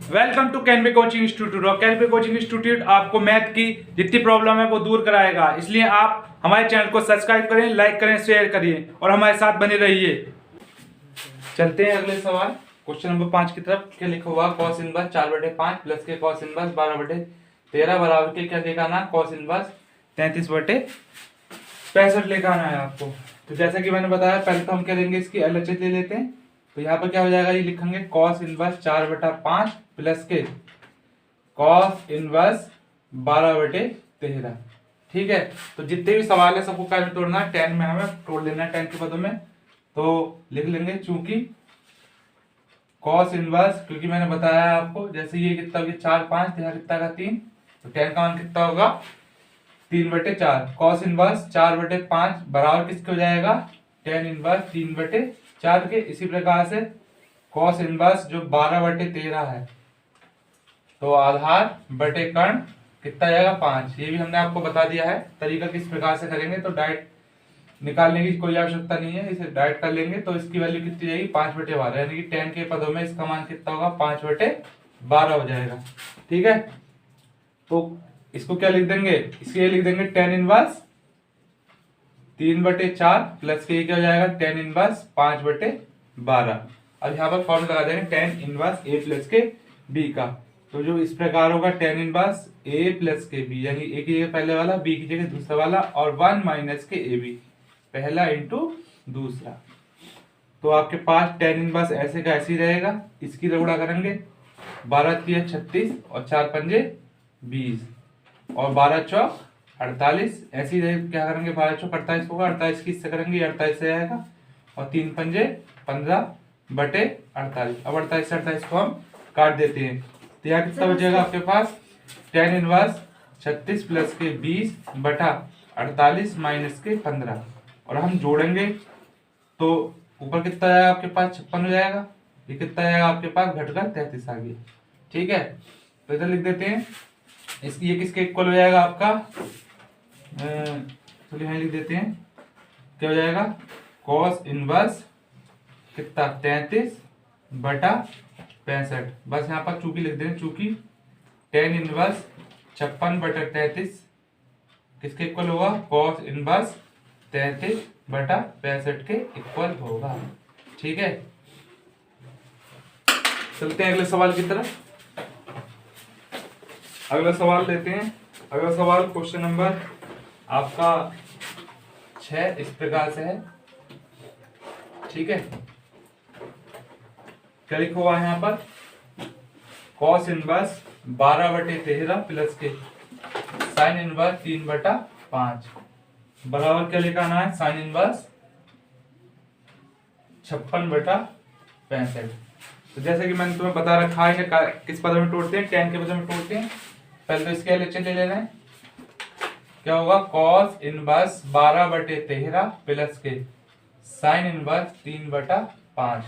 Welcome to Canway coaching institute. और Canway coaching institute आपको math की जितनी प्रॉब्लम है वो दूर कराएगा, इसलिए आप हमारे चैनल को सब्सक्राइब करें, लाइक करें, शेयर करिए और हमारे साथ बने रहिए। चलते हैं अगले सवाल क्वेश्चन नंबर 5 की तरफ। क्या लिखा हुआ? कॉस इनवर्स 4/5 प्लस के कॉस इनवर्स 12/13 बराबर के क्या लेकर आना? कॉस इनवर्स 33/65 लेकर आना है आपको। तो जैसा कि मैंने बताया, पहले तो हम क्या लेंगे, इसकी एलएचएस ले लेते हैं। तो यहाँ पर क्या हो जाएगा, ये लिखेंगे कॉस इनवर्स 4/5 प्लस के कॉस इनवर्स 12/13। ठीक है, तो जितने भी सवाल है सबको पहले तोड़ना है, 10 में हमें तोड़ लेना है 10 के पदों में। तो लिख लेंगे चूंकि कॉस इनवर्स, क्योंकि मैंने बताया आपको, जैसे ये कितना हो गया 4 5, यहाँ कितना का 3, तो 10 का मान कितना होगा 3/4। कॉस इनवर्स 4/5 बराबर किसके हो जाएगा? 10 इनवर्स 3/4 के। इसी प्रकार से कॉस इनवर्स जो 12/13 है, तो आधार बटे कर्ण कितना जाएगा 5। ये भी हमने आपको बता दिया है तरीका किस प्रकार से करेंगे, तो डायरेक्ट निकालने की कोई आवश्यकता नहीं है, इसे डायरेक्ट कर लेंगे। तो इसकी वैल्यू कितनी जाएगी 5/12, यानी कि 10 के पदों में इसका मान कितना होगा 5/12 हो जाएगा। ठीक है, तो इसको क्या लिख देंगे, इसके लिख देंगे 10 इनवर्स 3/4 प्लस के क्या हो जाएगा 10 इनवर्स 5/12। अब यहाँ पर फॉर्मूला लगा देंगे 10 इनवर्स ए प्लस के बी का। तो जो इस प्रकार होगा 10 इनवर्स ए प्लस के बी, यानी ए की जगह पहले वाला, बी की जगह दूसरा वाला, और 1 माइनस के ए बी, पहला इंटू दूसरा। तो आपके पास 10 इनवर्स ऐसे का ऐसे ही रहेगा। इसकी गुणा करेंगे 12 3 36 और 4 पंजे 20 और 12 चौक 48। ऐसे ही क्या करेंगे, 12 चौक 48 होगा, 48 की इससे करेंगे 48 से आएगा, और 3 पंजे 15/48। अब 48 से 48 को हम काट देते हैं, तो यहाँ कितना बचेगा आपके पास 10 इनवर्स 36 प्लस के 20/48 माइनस के 15, और हम जोड़ेंगे तो ऊपर कितना आएगा आपके पास 56 हो जाएगा, ये कितना आएगा आपके पास घटकर 33 आ गया। ठीक है, तो इधर लिख देते हैं इसकी, ये किसके इक्वल हो जाएगा आपका, तो यहाँ लिख देते हैं क्या हो जाएगा कॉस इनवर्स कितना 33/65। बस यहाँ पर चूंकि लिख दें, चूंकि 10 इनवर्स 56/33 किसके इक्वल होगा, कॉस इनवर्स 33/65 के इक्वल होगा। ठीक है, चलते हैं अगले सवाल की तरफ। अगला सवाल लेते हैं। अगला सवाल क्वेश्चन नंबर आपका 6 इस प्रकार से है। ठीक है, क्या लिखा हुआ है यहाँ पर, कॉस इनवर्स 12/13 प्लस के साइन इनवर्स 3/5 बराबर क्या लेकर आना है, साइन इनवर्स 56/65। तो जैसे कि मैंने तुम्हें बता रखा है किस पद में तोड़ते हैं, 10 के पद में तोड़ते हैं। पहले तो इसके एलएचएस ले लेना है। क्या होगा, कॉस इनवर्स 12/13 प्लस के साइन इनवर्स 3/5।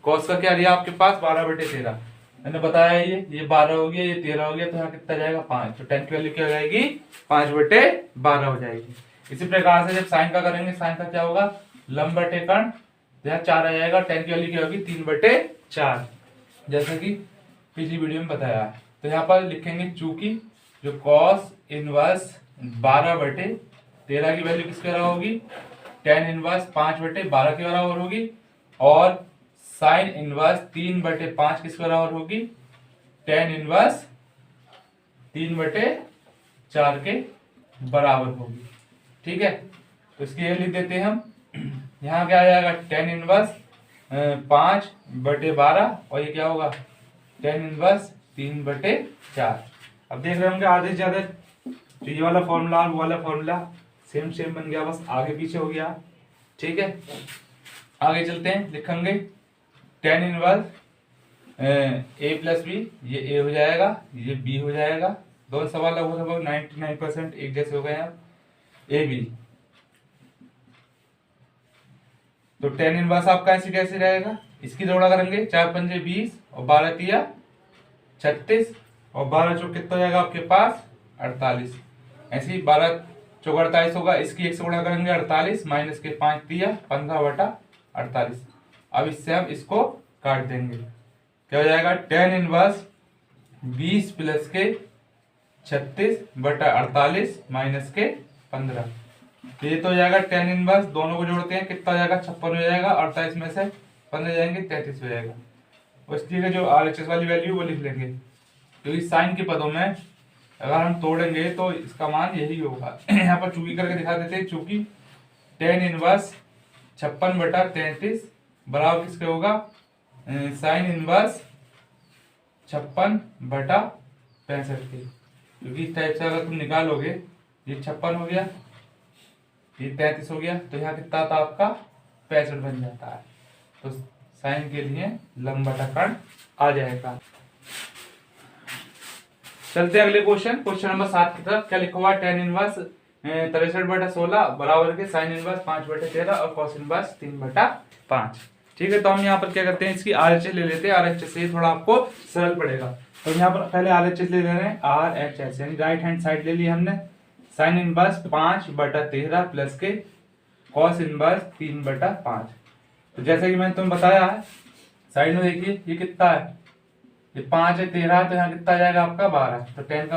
कॉस का क्या लिया आपके पास 12/13, मैंने बताया ये 12 हो गया, ये 13 हो गया, तो यहाँ कितना जाएगा 5। तो 10 की वैल्यू क्या हो जाएगी 5/12 हो जाएगी। इसी प्रकार से जब साइन का करेंगे, साइन का क्या होगा लंब बटे कर्ण, यहाँ 4 आ जाएगा, 10 की वैल्यू क्या होगी 3/4, जैसा कि पिछली वीडियो में बताया है। तो यहाँ पर लिखेंगे चूंकि जो कॉस इनवर्स 12/13 की वैल्यू किसके बराबर होगी, 10 इनवर्स 5/12 के बराबर होगी, और साइन इनवर्स 3/5 किसके बराबर होगी, 10 इनवर्स 3/4 के बराबर होगी। ठीक है, तो इसकी ये लिख देते हैं हम। यहाँ क्या आ जाएगा 10 इनवर्स 5/12, और ये क्या होगा 10 इनवर्स 3/4। अब देख रहे होंगे आधे से ज्यादा जो ये वाला फॉर्मूला और वो वाला फॉर्मूला सेम सेम बन गया, बस आगे पीछे हो गया। ठीक है, आगे चलते हैं, लिखेंगे 10 इनवर्स ए प्लस बी, ये ए हो जाएगा, ये बी हो जाएगा। दोनों सवाल लगभग 99% एक जैसे हो गए हैं। ए बी, तो 10 इनवर्स आपका ऐसे कैसे रहेगा, इसकी जोड़ा करेंगे 4 पंजे 20 और 12 तिया 36 और 12 चौक कितना हो जाएगा आपके पास 48। ऐसे ही 12 चौक 48 होगा, इसकी 1 से गुणा करेंगे 48 माइनस के 5 तिया 15/48। अब इससे हम इसको काट देंगे, क्या हो जाएगा 10 इनवर्स 20 प्लस के 36/48 माइनस के 15। तो ये तो हो जाएगा टेन इनवर्स, दोनों को जोड़ते हैं कितना हो जाएगा 56 हो जाएगा, 48 में से 15 जाएंगे 33 हो जाएगा। और इसलिए जो RHS वाली वैल्यू वो लिख लेंगे, क्योंकि साइन के पदों में अगर हम तोड़ेंगे तो इसका मान यही होगा। यहाँ पर चूकी करके दिखा देते हैं, चूंकि टेन इनवर्स 56/33 बराबर किसके होगा, साइन इनवर्स 56/65 के। क्योंकि इस टाइप से अगर तुम निकालोगे, ये 56 हो गया, ये 33 हो गया, तो यहाँ कितना था आपका 65 बन जाता है। तो साइन के लिए लंबा कर्ण आ जाएगा। चलते हैं अगले क्वेश्चन नंबर 7 की तरफ। क्या लिखा हुआ, टेन इनवर्स 63/16 बराबर के साइन इनवर्स 5/13 और कॉस इनवर्स 3/5। ठीक है, तो हम यहाँ पर क्या करते हैं, इसकी RHS ले लेते हैं। RHS से थोड़ा आपको सरल पड़ेगा। तो यहाँ पर पहले RHS ले ले रहे हैं, RHS यानी राइट हैंड साइड ले लिया हमने। साइन इनवर्स 5/13 प्लस के कॉस इनवर्स 3/5। तो जैसे कि मैंने तुम्हें बताया है, साइड में देखिए ये कितना है, ये 5 है, 13, तो यहाँ कितना आ जाएगा आपका 12। तो टेन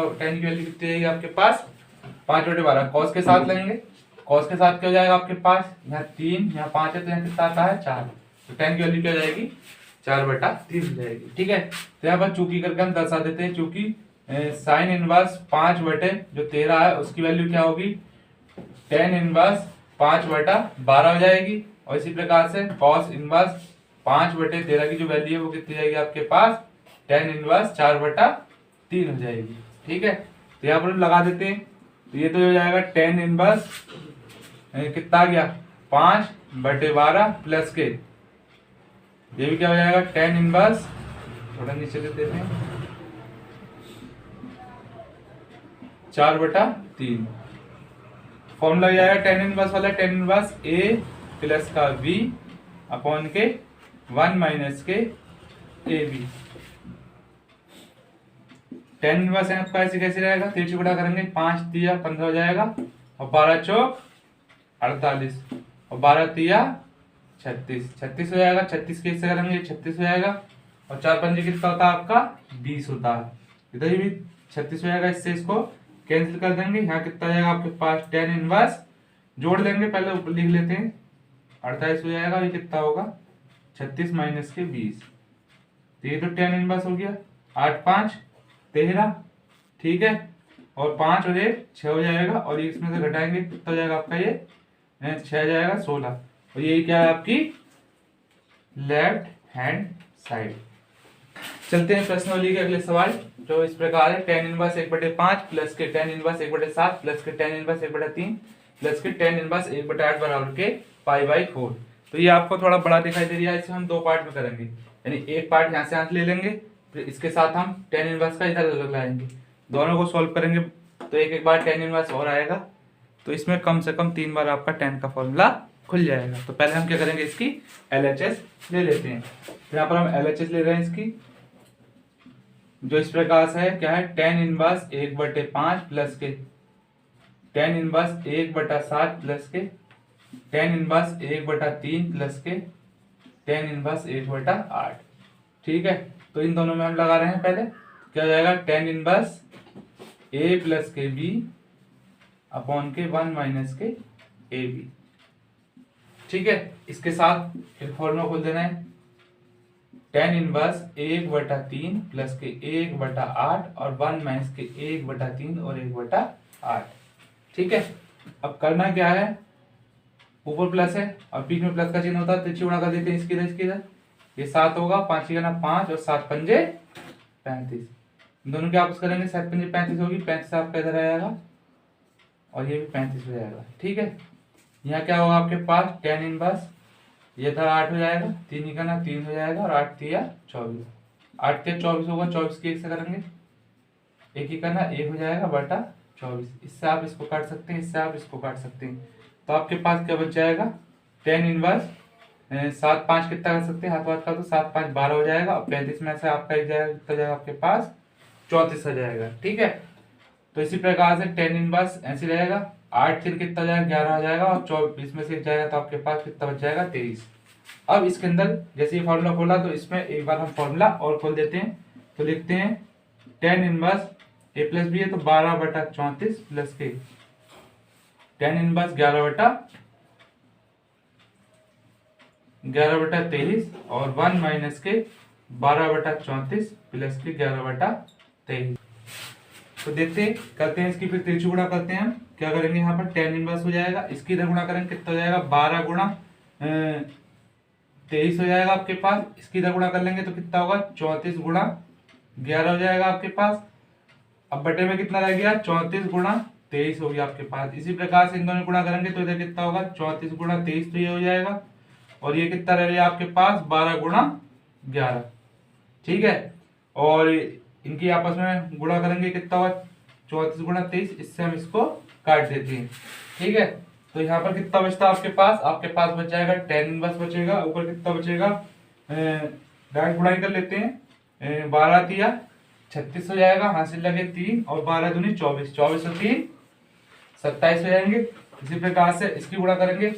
की वैल्यू कितनी आएगी आपके पास, 5/12। कॉस के साथ लेंगे, कॉस के साथ क्या हो जाएगा आपके पास, यहाँ 3, यहाँ 5 है, तो यहाँ कितना आता है 4। तो टेन की वैल्यू क्या हो जाएगी 4/3 हो जाएगी। ठीक है, तो यहाँ पर चूकी करके हम दर्शा देते हैं, चूंकि साइन इनवर्स 5/13 है, उसकी वैल्यू क्या होगी, टेन इनवर्स 5/12 हो जाएगी। और इसी प्रकार से कॉस इनवर्स 5/13 की जो वैल्यू है वो कितनी जाएगी आपके पास, टेन इनवर्स 4/3 हो जाएगी। ठीक है, तो यहाँ पर हम लगा देते हैं। तो ये तो हो जाएगा टेन इनवर्स कितना आ गया 5/12 प्लस के, ये भी क्या हो जाएगा टेन इनवर्स, थोड़ा नीचे दे देते हैं, 4/3। फॉर्मूला लग जाएगा टेन इनवर्स वाला, टेन इनवर्स A प्लस का V अपॉन के 1 माइनस के AB। टेन इनवर्स है आपका ऐसे कैसे रहेगा, 3 से गुणा करेंगे, 5 तिया 15 हो जाएगा, और 12 चौक 48, और 12 तिया 36 हो जाएगा। 36 के इससे करेंगे 36 हो जाएगा, और 4 पंजे कितना होता है आपका 20 होता है। इधर भी 36 हो जाएगा, इससे इसको कैंसिल कर देंगे। यहाँ कितना जाएगा आपके पास, टेन इनवर्स जोड़ लेंगे, पहले ऊपर लिख लेते हैं, 48 हो जाएगा। ये कितना होगा 36 माइनस के 20, तो ये तो टेन इनवर्स हो गया। 8 5 13, ठीक है, और 5 और 1 6 हो जाएगा, और ये इसमें से घटाएंगे कितना हो जाएगा आपका, ये 6 जाएगा 16। और ये क्या है आपकी लेफ्ट हैंड साइड। चलते हैं प्रश्नावली के अगले सवाल, जो इस प्रकार है, टेन इनवर्स 1/5 प्लस के टेन इनवर्स 1/7 प्लस के टेन इनवर्स 1/3 प्लस के टेन इनवर्स 1/8 बराबर के π/4। तो ये आपको थोड़ा बड़ा दिखाई दे रहा है, इसे हम दो पार्ट में करेंगे, यानी एक पार्ट यहाँ से ले लेंगे, फिर इसके साथ हम टेन इनवर्स का इधर अलग लाएंगे, दोनों को सॉल्व करेंगे, तो एक एक बार टेन इनवर्स और आएगा। तो इसमें कम से कम 3 बार आपका टेन का फॉर्मूला खुल जाएगा। तो पहले हम क्या करेंगे, इसकी LHS ले लेते हैं। तो यहाँ पर हम LHS ले रहे हैं इसकी, जो इस प्रकार से है, क्या है, टेन इनवर्स 1/5 प्लस के टेन इनवर्स 1/7 प्लस के टेन इनवर्स 1/3 प्लस के टेन इनवर्स 1/8। ठीक है, तो इन दोनों में हम लगा रहे हैं, पहले क्या हो जाएगा, टेन इनवर्स A प्लस के B अपॉन के 1 माइनस के AB। ठीक है, इसके साथ एक फॉर्मूला खोल देना है, टेन इनवर्स 1/3 प्लस के 1/8 और 1 माइनस के 1/3 और 1/8। ठीक है, अब करना क्या है, ऊपर प्लस है और बीच में प्लस का चिन्ह होता है, तो गुणा कर देते हैं इसकी इधर, ये 7 होगा, 5 की गणना 5 और 7 पंजे 35, दोनों के आपस करेंगे, 7 पंजे 35 होगी, 35 आपका इधर आएगा और ये भी 35 हो जाएगा। ठीक है, यहाँ क्या होगा आपके पास, टेन इनवर्स, ये था 8 हो जाएगा, 3 ही करना 3 हो जाएगा, और 8 तिया 24, 8 तिया 24 होगा, 24 की 1 से करेंगे, 1 ही करना 1 हो जाएगा बटा 24। इससे आप इसको काट सकते हैं, इससे आप इसको काट सकते हैं, तो आपके पास क्या बच जाएगा, टेन इनवर्स 7 5 कितना कर सकते हैं, हाथ वाथ का, तो 7 5 12 हो जाएगा, और 35 में से आपका एक जाएगा, कितना जाएगा आपके पास 34 हो जाएगा। ठीक है, तो इसी प्रकार से टेन इनवर्स ऐसे रहेगा, 8 फिर कितना जाएगा 11 हो जाएगा, और 24 में से जाएगा, तो आपके पास कितना बच जाएगा 23। अब इसके अंदर जैसे ये फॉर्मूला खोला, तो इसमें एक बार हम फॉर्मूला और खोल देते हैं, तो लिखते हैं टेन इनवर्स ए प्लस बी है तो 12/34 प्लस के टेन इनवर्स 11/23 और 1 माइनस के 12/34 प्लस के 11/23। तो देखते हैं, करते हैं इसकी फिर त्रिज्यी गुणा करते हैं हम। क्या करेंगे यहाँ पर टेन इनवर्स हो जाएगा, इसकी इधर गुणा करेंगे कितना हो जाएगा 12 गुणा 23 हो जाएगा आपके पास। इसकी इधर गुणा कर लेंगे तो कितना होगा 34 गुणा 11 हो जाएगा आपके पास। अब बटे में कितना रह गया 34 गुणा 23 हो गया आपके पास। इसी प्रकार से इन दोनों गुणा करेंगे तो इधर कितना होगा 34 गुणा 23 तो ये हो जाएगा, और ये कितना रह गया आपके पास 12 गुणा 11। ठीक है, और इनकी आपस में गुणा करेंगे कितना होगा 34 गुणा 23, इससे हम इसको काट देते हैं। ठीक है, तो यहाँ पर कितना बचता है आपके पास बच जाएगा टेन इनवर्स बचेगा, ऊपर कितना बचेगा डायरेक्ट गुणा कर लेते हैं 12 तिया 36 हो जाएगा, हासिल लगे 3 और 12 दूनी 24, 24 और 3 27 हो जाएंगे। इसी प्रकार से इसकी गुणा करेंगे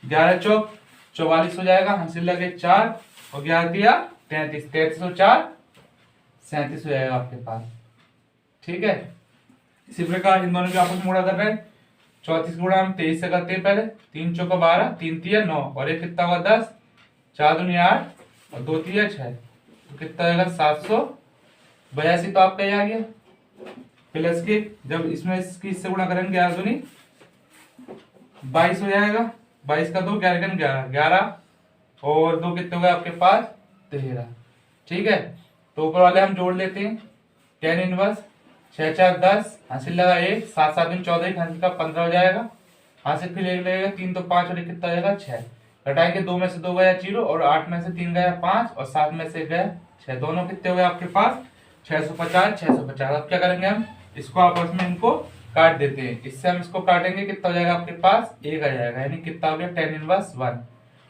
11 चौक 44 हो जाएगा, हासिल लगे 4 और 11 तिया 33, 33 और 4 37 हो जाएगा आपके पास। ठीक है, इसी प्रकार इन दोनों के आपस में गुणा कर रहे हैं 34 गुणा हम 23 से करते हैं पहले, 3 चौका 12, 3 तिया 9 और एक कितना हुआ 10, 4 दूनी 8 और 2 तिया 6, तो कितना आएगा 782। तो आपका ये आ गया प्लस के, जब इसमें इसकी इससे गुणा करेंगे 11 दूनी 22 हो जाएगा, 22 का 2 11 का 11, 11 और 2 कितने हो गए आपके पास 13। ठीक है, तो ऊपर वाले हम जोड़ लेते हैं टेन इनवर्स 6 4 10, हासिल लगा 1, 7 7 दिन 14, हासिल का 15 हो जाएगा, हासिल फिर 1 लगेगा 3 तो 5 और 1 कितना हो जाएगा 6, घटाएंगे 2 में से 2 गया 0 और 8 में से 3 गया 5 और 7 में से गया 6, दोनों कितने हो गए आपके पास 650 650। अब क्या करेंगे हम इसको आपस में इनको काट देते हैं, इससे हम इसको काटेंगे कितना हो जाएगा आपके पास 1 आ जाएगा, यानी कितना हो गया टेन इनवर्स 1।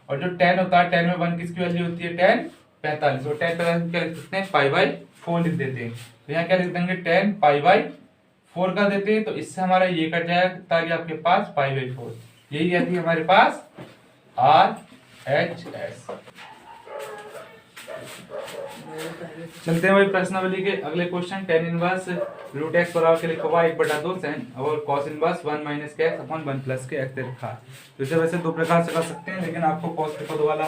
और जो 10 होता है 10 में 1 किसकी वैल्यू होती है 10 45, और 10 45 क्या लिख सकते हैं π/4 लिख देते हैं। तो यहाँ क्या लिख देंगे 10 π/4 कर देते हैं, तो इससे हमारा ये कट जाएगा कितना आ गया आपके पास π/4। यही आती है हमारे पास RHS। चलते हैं भाई प्रश्नावली के अगले question. Tan inverse root x बराबर के लिखा हुआ 1/2 sin और cos इनवर्स 1 माइनस के एक्स अपॉन 1 प्लस के एक्स लिखा है। तो इसे वैसे दो प्रकार से कर सकते हैं, लेकिन आपको cos के पद वाला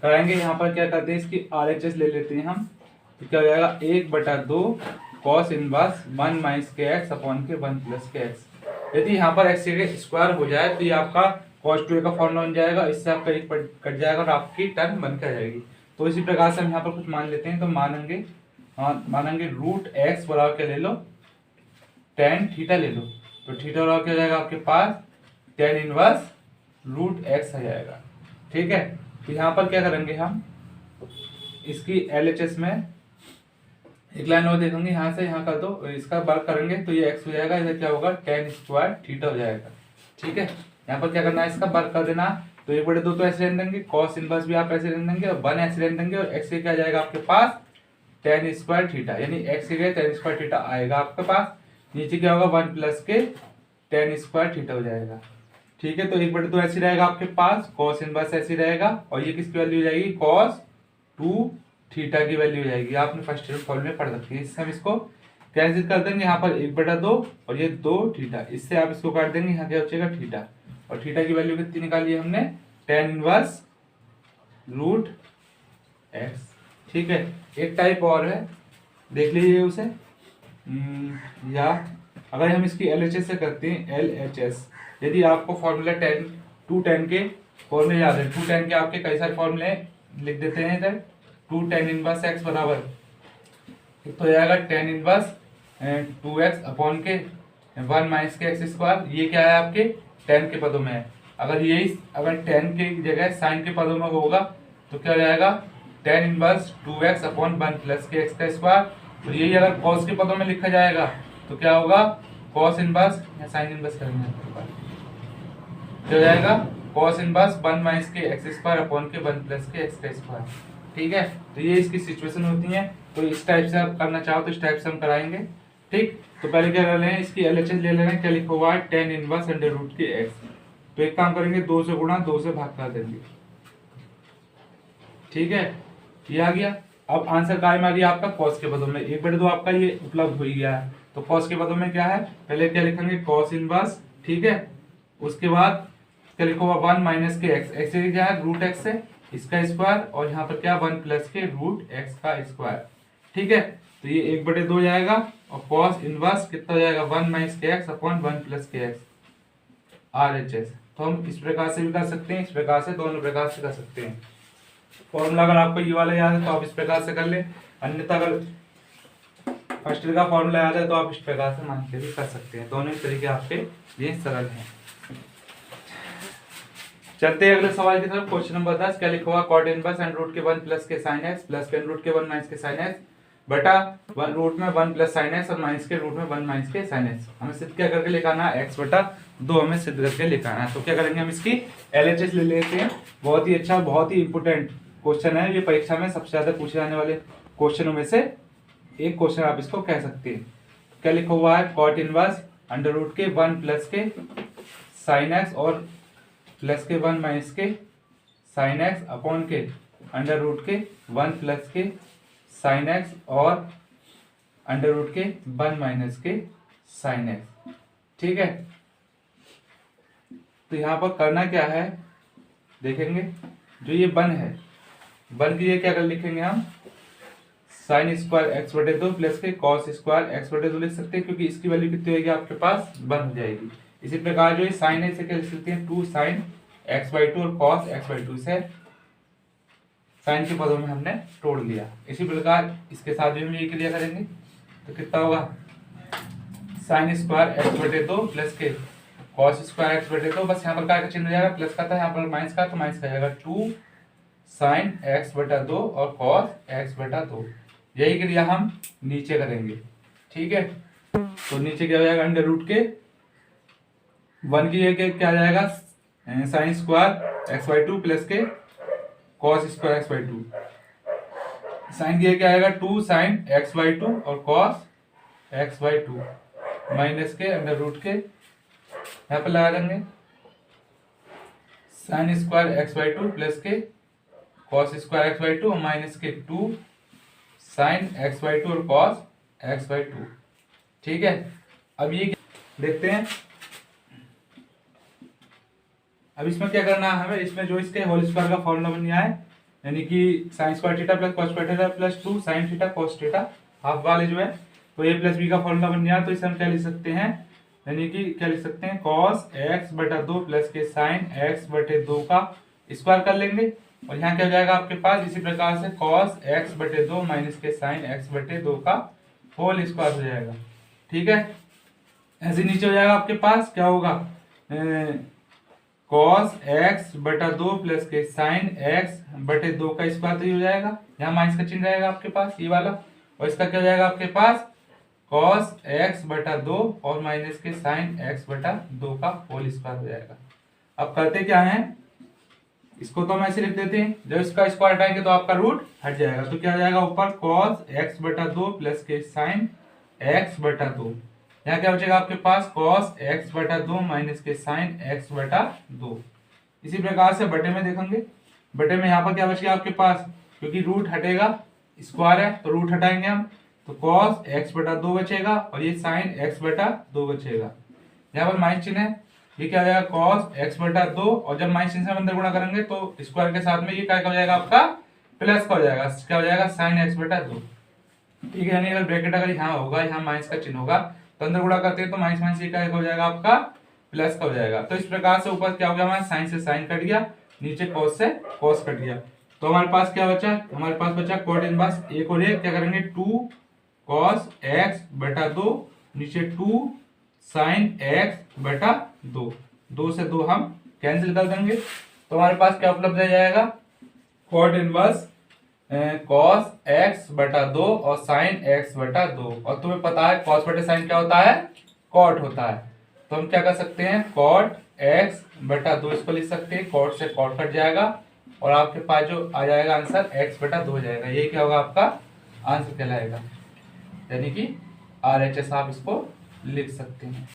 कराएंगे। यहाँ पर क्या करते हैं इसकी RHS ले लेते हैं हम, तो क्या हो जाएगा 1/2 cos इनवर्स 1 माइनस के एक्स अपॉन के 1 प्लस के एक्स। यदि यहाँ पर एक्स के स्क्वायर हो जाए तो ये आपका cos 2a का फॉर्मूला बन जाएगा, इससे आपका एक कट जाएगा और आपकी टर्म बन के आ जाएगी। तो इसी प्रकार से हम यहाँ पर कुछ मान लेते हैं, तो मानेंगे रूट एक्स बराबर क्या ले लो tan थीटा ले लो, तो थीटा बराबर क्या हो जाएगा आपके पास tan इनवर्स रूट एक्स आ जाएगा। ठीक है, तो यहाँ पर क्या करेंगे हम इसकी LHS में एक लाइन और देखेंगे, यहाँ से यहाँ कर दो, इसका वर्ग करेंगे तो ये x हो जाएगा, इधर क्या होगा tan स्क्वायर थीटा हो जाएगा। ठीक है, यहाँ पर क्या करना है इसका वर्ग कर देना, तो 1/2 तो ऐसे रहने देंगे, cos इनवर्स भी आप ऐसे रहने देंगे और 1 ऐसे रहने देंगे, और x क्या जाएगा आपके पास tan स्क्वायर थीटा, यानी x के tan स्क्वायर थीटा आएगा आपके पास। नीचे क्या होगा 1 प्लस के tan स्क्वायर थीटा हो जाएगा। ठीक है, तो 1/2 ऐसे रहेगा आपके पास, cos इनवर्स ऐसे रहेगा, और ये किसकी वैल्यू हो जाएगी cos 2 थीटा की वैल्यू हो जाएगी। आपने फर्स्ट ईयर फॉर्मूले में पढ़ रखी है। इससे हम इसको कैंसिल कर देंगे, यहाँ पर 1/2 और ये 2 थीटा, इससे आप इसको काट देंगे, यहाँ क्या बचेगा थीटा, और थीटा की वैल्यू कितनी निकाली है हमने tan इनवर्स रूट एक्स। ठीक है, एक टाइप और है, देख लीजिए उसे। या अगर हम इसकी LHS से करते हैं LHS, यदि आपको फॉर्मूला 2tan के फॉर्मूले याद है, 2tan के आपके कई सारे फॉर्मूले लिख देते हैं इधर। 2tan इनवर्स एक्स बराबर तो हो जाएगा tan इनवर्स 2x अपॉन के 1 माइनस के एक्स स्क्वायर। ये क्या है आपके tan के पदों में है, अगर tan के जगह साइन के पदों में होगा तो क्या हो जाएगा tan inverse 2x upon 1 plus के एक्स का स्क्वायर। तो यही अगर cos के पदों में लिखा जाएगा तो क्या होगा cos इनवर्स या साइन इनवर्स करेंगे, क्या हो जाएगा cos इनवर्स 1 माइनस के एक्स स्क्वायर अपॉन के 1 प्लस के एक्स का स्क्वायर। ठीक है, तो ये इसकी सिचुएशन होती है। तो इस टाइप से आप करना चाहो तो इस टाइप से हम कराएंगे। ठीक, तो पहले क्या कर रहे हैं इसकी LHS ले लेना है, क्या लिखा हुआ है tan इनवर्स अंडर रूट के एक्स। तो एक काम करेंगे 2 से गुणा 2 से भाग कर देंगे। ठीक है, ये आ गया। अब आंसर काय में आ गया आपका कॉस के पदों में, 1/2 आपका ये उपलब्ध हो ही गया है। तो कॉस के पदों में क्या है, पहले क्या लिखेंगे कॉस इनवर्स, ठीक है, उसके बाद क्या लिखो 1 माइनस के एक्स, एक्स क्या है रूट एक्स है इसका स्क्वायर, और यहाँ पर क्या 1 प्लस के रूट एक्स का स्क्वायर, ठीक है। तो ये 1/2 जाएगा और कॉस इनवर्स कितना हो जाएगा 1 माइनस के एक्स अपॉन 1 प्लस के एक्स RHS। तो हम इस प्रकार से भी कर सकते हैं, इस प्रकार से, दोनों प्रकार से कर सकते हैं। फॉर्मूला अगर आपको ये वाला याद है तो आप इस प्रकार से कर ले, अन्यथा अगर फर्स्ट का फॉर्मूला याद है तो आप इस प्रकार से मान के भी कर सकते हैं। दोनों ही तरीके आपके लिए सरल हैं। चलते हैं अगले सवाल की तरफ। क्वेश्चन नंबर 10 क्या लिखा हुआ, कॉट इनवर्स एंड रूट के 1 प्लस के साइन एक्स प्लस के रूट के 1 माइनस के साइन एक्स बटा 1 रूट में 1 प्लस साइन एक्स और माइनस के रूट में 1 माइनस के साइन एक्स। हमें सिद्ध क्या करके लिखाना है, x बटा 2 हमें सिद्ध करके लिखाना है। तो क्या करेंगे, हम इसकी LHS ले लेते हैं। बहुत ही अच्छा, बहुत ही इंपोर्टेंट क्वेश्चन है ये, परीक्षा में सबसे ज्यादा पूछे जाने वाले क्वेश्चनों में से एक क्वेश्चन आप इसको कह सकते हैं। क्या लिखा हुआ है, कॉट इनवर्स अंडर रूट के 1 प्लस के साइन एक्स और प्लस के 1 माइनस के साइन एक्स अपॉन के अंडर रूट के 1 प्लस के साइन एक्स और अंडर रूट के 1 माइनस के साइन एक्स, ठीक है। तो यहाँ पर करना क्या है, देखेंगे जो ये 1 है, 1 की ये क्या कर लिखेंगे हम, साइन स्क्वायर एक्स बटे 2 प्लस के कॉस स्क्वायर एक्स बटे 2 लिख सकते हैं, क्योंकि इसकी वैल्यू कितनी होगी आपके पास 1 हो जाएगी। इसी प्रकार जो ये साइन है इसे क्या लिख सकते हैं 2 साइन x/2 और cos x/2 से साइन के पदों में हमने तोड़ लिया। इसी प्रकार इसके साथ भी हम ये क्रिया करेंगे तो कितना होगा, साइन स्क्वायर एक्स बटे 2 प्लस के कॉस स्क्वायर एक्स बटे 2, बस यहाँ पर क्या का चिन्ह हो जाएगा, प्लस का था यहाँ पर माइनस का, तो माइनस का जाएगा 2 साइन एक्स बटा 2 और कॉस एक्स बटा 2। यही क्रिया हम नीचे करेंगे, ठीक है। तो नीचे क्या हो जाएगा, अंडर रूट के 1 की जगह क्या आ जाएगा, साइन स्क्वायर x/2 प्लस के कॉस स्क्वायर x/2, साइन की क्या आएगा 2 साइन x/2 और कॉस x/2 माइनस के अंडर रूट के, यहाँ पर लगा देंगे साइन स्क्वायर x/2 प्लस के कॉस स्क्वायर x/2 और माइनस के 2 साइन x/2 और कॉस x/2, ठीक है। अब ये देखते हैं, अब इसमें क्या करना है हमें, इसमें जो इसके होल स्क्वायर का फॉर्मूला बन गया है, यानी कि sine square theta plus cos square theta plus 2 sine theta cos theta half वाले जो है, तो ए प्लस बी का फॉर्मूला बन गया। तो इसे हम क्या लिख सकते हैं, यानी कि क्या लिख सकते हैं, कॉस एक्स बटा 2 प्लस के साइन एक्स बटे 2 का स्क्वायर कर लेंगे, और यहाँ क्या हो जाएगा आपके पास, इसी प्रकार से कॉस एक्स बटे 2 माइनस के साइन एक्स बटे 2 का होल स्क्वायर हो जाएगा, ठीक है। ऐसे नीचे हो जाएगा आपके पास क्या होगा, कॉस एक्स बटा 2 प्लस के साइन एक्स बटे 2 का स्क्वायर तो हो जाएगा, यहाँ माइनस का चिन्ह रहेगा आपके पास ये वाला, और इसका क्या हो जाएगा आपके पास कॉस एक्स बटा 2 और माइनस के साइन एक्स बटा 2 का होल स्क्वायर हो जाएगा। अब करते क्या है, इसको तो हम ऐसे लिख देते हैं, जब इसका स्क्वायर हटाएंगे तो आपका रूट हट जाएगा, तो क्या हो जाएगा ऊपर कॉस एक्स बटा 2 प्लस के साइन एक्स बटा 2, यहाँ क्या बचेगा आपके पास कॉस एक्स बटा 2 माइनस के साइन एक्स बटा 2। इसी प्रकार से बटे में देखेंगे, बटे में यहाँ पर क्या बचेगा आपके पास, क्योंकि रूट हटेगा, स्क्वायर है तो रूट हटाएंगे हम, तो कॉस एक्स बटा 2 बचेगा और ये साइन एक्स बटा 2 बचेगा। यहाँ पर माइनस चिन्ह है, ये क्या हो जाएगा कॉस एक्स बटा 2, और जब माइनस चिन्ह से अंदर गुणा करेंगे तो स्क्वायर के साथ में ये क्या हो जाएगा आपका प्लस का हो जाएगा, क्या हो जाएगा साइन एक्स बटा 2, ठीक है। यानी अगर ब्रैकेट अगर यहाँ होगा, यहाँ माइनस का चिन्ह होगा, तो अंदर गुणा करते हैं तो माइनस माइनस ये क्या हो जाएगा आपका प्लस का हो जाएगा। तो इस प्रकार से ऊपर क्या हो गया हमारा, साइन से साइन कट गया, नीचे कॉस से कॉस कट गया, तो हमारे पास क्या बचा, हमारे पास बचा कॉट इनवर्स एक और एक, क्या करेंगे 2 कॉस एक्स बटा 2 नीचे 2 साइन एक्स बटा 2, 2 से 2 हम कैंसिल कर देंगे, तो हमारे पास क्या उपलब्ध हो जाएगा कॉट इनवर्स कॉस एक्स बटा 2 और साइन एक्स बटा 2, और तुम्हें पता है कॉस बटे साइन क्या होता है, कॉट होता है, तो हम क्या कर सकते हैं कॉट एक्स बटा 2 इसको लिख सकते हैं, कॉट से कॉट कट जाएगा और आपके पास जो आ जाएगा आंसर एक्स बटा 2 हो जाएगा, यही क्या होगा आपका आंसर कहलाएगा, यानी कि RHS आप इसको लिख सकते हैं।